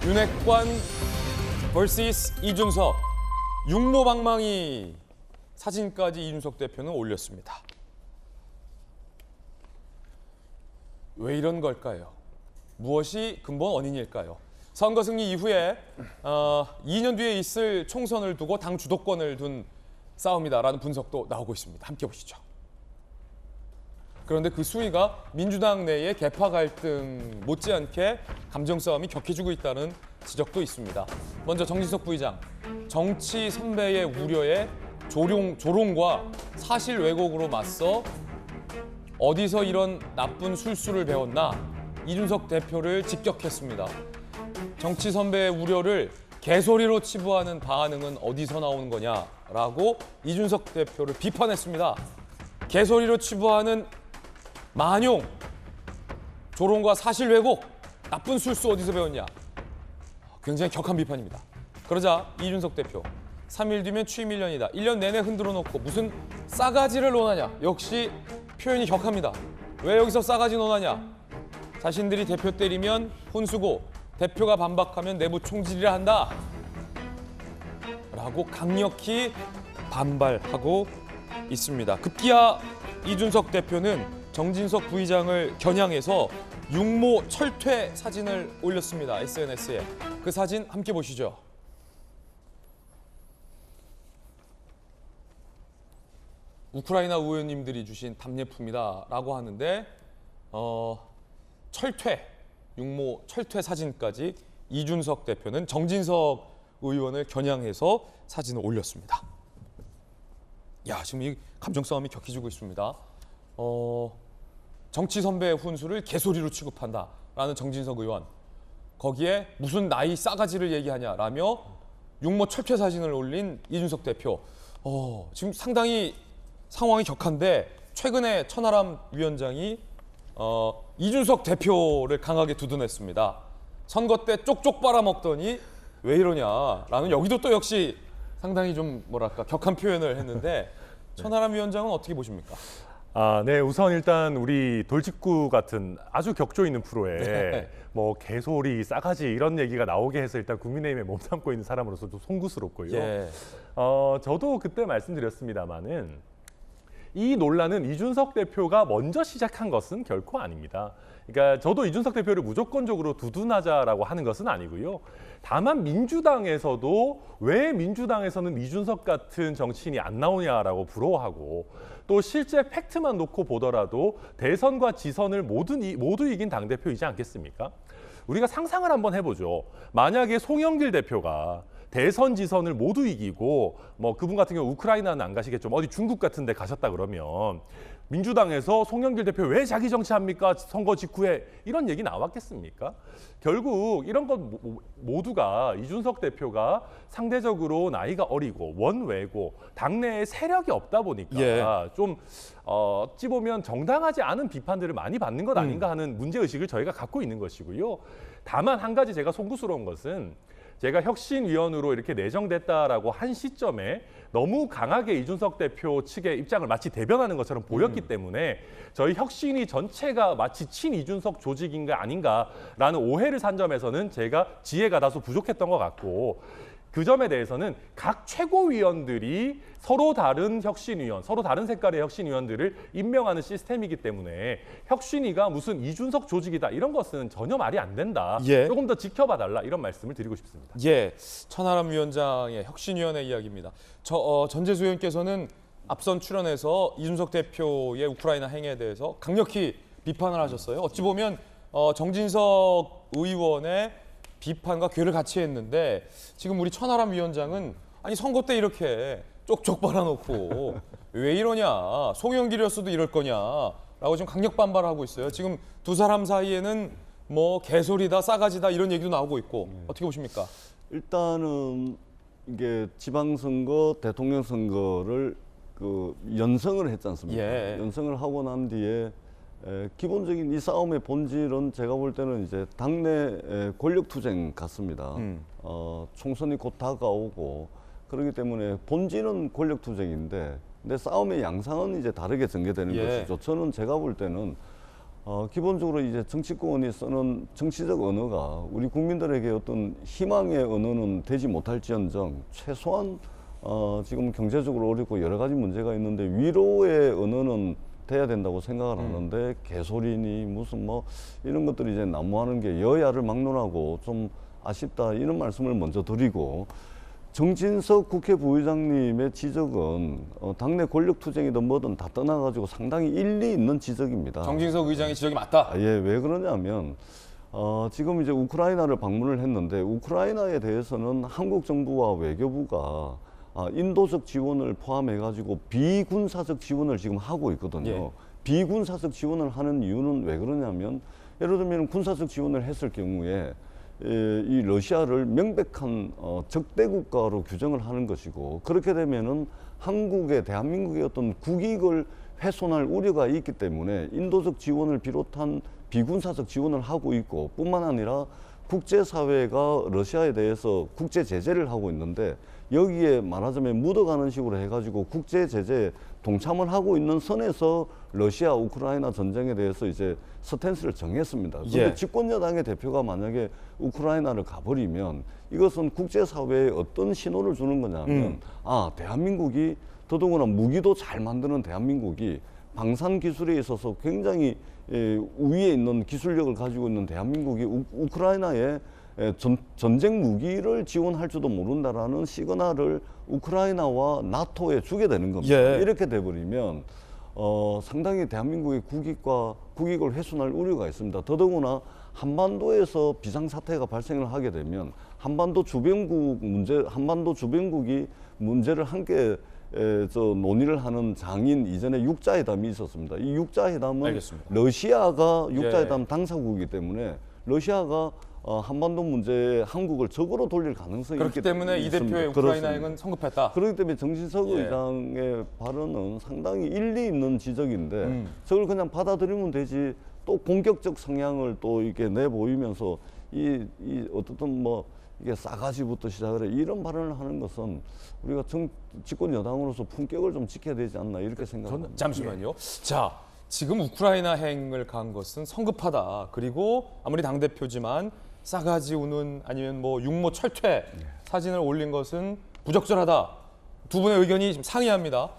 윤핵관 vs 이준석. 육모방망이 사진까지 이준석 대표는 올렸습니다. 왜 이런 걸까요? 무엇이 근본 원인일까요? 선거 승리 이후에 2년 뒤에 있을 총선을 두고 당 주도권을 둔 싸움이다라는 분석도 나오고 있습니다. 함께 보시죠. 그런데 그 수위가 민주당 내의 계파 갈등 못지않게 감정 싸움이 격해지고 있다는 지적도 있습니다. 먼저 정진석 부의장, 정치 선배의 우려에 조롱과 사실 왜곡으로 맞서 어디서 이런 나쁜 술수를 배웠나 이준석 대표를 직격했습니다. 정치 선배의 우려를 개소리로 치부하는 반응은 어디서 나오는 거냐라고 이준석 대표를 비판했습니다. 개소리로 치부하는 만용, 조롱과 사실 왜곡, 나쁜 술수 어디서 배웠냐. 굉장히 격한 비판입니다. 그러자 이준석 대표, 3일 뒤면 취임 1년이다. 1년 내내 흔들어 놓고 무슨 싸가지를 논하냐. 역시 표현이 격합니다. 왜 여기서 싸가지 논하냐. 자신들이 대표 때리면 혼수고 대표가 반박하면 내부 총질이라 한다. 라고 강력히 반발하고 있습니다. 급기야 이준석 대표는 정진석 부의장을 겨냥해서 육모 철퇴 사진을 올렸습니다. SNS에. 그 사진 함께 보시죠. 우크라이나 의원님들이 주신 답례품이다라고 하는데 육모 철퇴 사진까지 이준석 대표는 정진석 의원을 겨냥해서 사진을 올렸습니다. 야, 지금 이 감정 싸움이 격해지고 있습니다. 정치 선배의 훈수를 개소리로 취급한다라는 정진석 의원. 거기에 무슨 나이 싸가지를 얘기하냐라며 육모 철퇴 사진을 올린 이준석 대표. 지금 상당히 상황이 격한데 최근에 천하람 위원장이 이준석 대표를 강하게 두둔했습니다. 선거 때 쪽쪽 빨아먹더니 왜 이러냐라는 여기도 또 역시 상당히 좀 뭐랄까 격한 표현을 했는데 천하람 위원장은 어떻게 보십니까? 네, 우선 일단 우리 돌직구 같은 아주 격조 있는 프로에 뭐 개소리, 싸가지 이런 얘기가 나오게 해서 일단 국민의힘에 몸담고 있는 사람으로서도 송구스럽고요. 예. 저도 그때 말씀드렸습니다마는 이 논란은 이준석 대표가 먼저 시작한 것은 결코 아닙니다. 그러니까 저도 이준석 대표를 무조건적으로 두둔하자라고 하는 것은 아니고요. 다만 민주당에서도 왜 민주당에서는 이준석 같은 정치인이 안 나오냐라고 부러워하고 또 실제 팩트만 놓고 보더라도 대선과 지선을 모두 이긴 당대표이지 않겠습니까? 우리가 상상을 한번 해보죠. 만약에 송영길 대표가 대선 지선을 모두 이기고 뭐 그분 같은 경우 우크라이나는 안 가시겠죠. 어디 중국 같은 데 가셨다 그러면 민주당에서 송영길 대표 왜 자기 정치합니까? 선거 직후에 이런 얘기 나왔겠습니까? 결국 이런 것 모두가 이준석 대표가 상대적으로 나이가 어리고 원외고 당내에 세력이 없다 보니까 좀 어찌 보면 정당하지 않은 비판들을 많이 받는 것 아닌가 하는 문제의식을 저희가 갖고 있는 것이고요. 다만 한 가지 제가 송구스러운 것은 제가 혁신위원으로 이렇게 내정됐다라고 한 시점에 너무 강하게 이준석 대표 측의 입장을 마치 대변하는 것처럼 보였기 때문에 저희 혁신위 전체가 마치 친이준석 조직인가 아닌가라는 오해를 산 점에서는 제가 지혜가 다소 부족했던 것 같고 그 점에 대해서는 각 최고위원들이 서로 다른 혁신위원, 서로 다른 색깔의 혁신위원들을 임명하는 시스템이기 때문에 혁신위가 무슨 이준석 조직이다 이런 것은 전혀 말이 안 된다. 조금 더 지켜봐 달라 이런 말씀을 드리고 싶습니다. 천하람 위원장의 혁신위원회 이야기입니다. 전재수 의원께서는 앞선 출연해서 이준석 대표의 우크라이나 행위에 대해서 강력히 비판을 하셨어요. 어찌 보면 정진석 의원의 비판과 궤를 같이 했는데 지금 우리 천하람 위원장은 아니 선거 때 이렇게 쪽쪽 빨아놓고 왜 이러냐, 송영길이었어도 이럴 거냐라고 지금 강력 반발하고 있어요. 지금 두 사람 사이에는 뭐 개소리다, 싸가지다 이런 얘기도 나오고 있고 어떻게 보십니까? 일단은 이게 지방선거, 대통령 선거를 연성을 했지 않습니까? 연성을 하고 난 뒤에 기본적인 이 싸움의 본질은 제가 볼 때는 이제 당내 권력투쟁 같습니다. 총선이 곧 다가오고 그렇기 때문에 본질은 권력투쟁인데 근데 싸움의 양상은 이제 다르게 전개되는 것이죠. 저는 제가 볼 때는 기본적으로 이제 정치권이 쓰는 정치적 언어가 우리 국민들에게 어떤 희망의 언어는 되지 못할지언정 최소한 지금 경제적으로 어렵고 여러 가지 문제가 있는데 위로의 언어는 돼야 된다고 생각을 하는데 개소리니 무슨 뭐 이런 것들이 이제 난무하는 게 여야를 막론하고 좀 아쉽다 이런 말씀을 먼저 드리고 정진석 국회 부의장님의 지적은 당내 권력 투쟁이든 뭐든 다 떠나가지고 상당히 일리 있는 지적입니다. 정진석 의장의 지적이 맞다. 예, 왜 그러냐면 지금 이제 우크라이나를 방문을 했는데 우크라이나에 대해서는 한국 정부와 외교부가 인도적 지원을 포함해가지고 비군사적 지원을 지금 하고 있거든요. 예. 비군사적 지원을 하는 이유는 왜 그러냐면 예를 들면 군사적 지원을 했을 경우에 이 러시아를 명백한 적대 국가로 규정을 하는 것이고 그렇게 되면은 한국의 대한민국의 어떤 국익을 훼손할 우려가 있기 때문에 인도적 지원을 비롯한 비군사적 지원을 하고 있고 뿐만 아니라 국제사회가 러시아에 대해서 국제 제재를 하고 있는데 여기에 말하자면 묻어가는 식으로 해가지고 국제 제재에 동참을 하고 있는 선에서 러시아 우크라이나 전쟁에 대해서 이제 스탠스를 정했습니다. 그런데 예. 집권 여당의 대표가 만약에 우크라이나를 가버리면 이것은 국제사회에 어떤 신호를 주는 거냐면 대한민국이 더더구나 무기도 잘 만드는 대한민국이 방산 기술에 있어서 굉장히 우위에 있는 기술력을 가지고 있는 대한민국이 우크라이나에 전쟁 무기를 지원할지도 모른다라는 시그널을 우크라이나와 나토에 주게 되는 겁니다. 예. 이렇게 돼버리면 상당히 대한민국의 국익을 훼손할 우려가 있습니다. 더더구나 한반도에서 비상사태가 발생을 하게 되면 한반도 주변국이 문제를 함께 논의를 하는 장인 이전에 육자회담이 있었습니다. 이 육자회담은 알겠습니다. 러시아가 육자회담 당사국이기 때문에 러시아가 한반도 문제에 한국을 적으로 돌릴 가능성이 그렇기 있기 때문에 이 대표의 우크라이나 행은 성급했다. 그렇기 때문에 정진석 예. 의장의 발언은 상당히 일리 있는 지적인데 저걸 그냥 받아들이면 되지 또 공격적 성향을 또 이렇게 내보이면서 이 어떻든 뭐 이게 싸가지부터 시작을 해 이런 발언을 하는 것은 우리가 집권 여당으로서 품격을 좀 지켜야 되지 않나 이렇게 생각합니다. 잠시만요. 자, 지금 우크라이나 행을 간 것은 성급하다. 그리고 아무리 당대표지만 싸가지 우는 아니면 뭐 육모 철퇴 사진을 올린 것은 부적절하다. 두 분의 의견이 지금 상이합니다.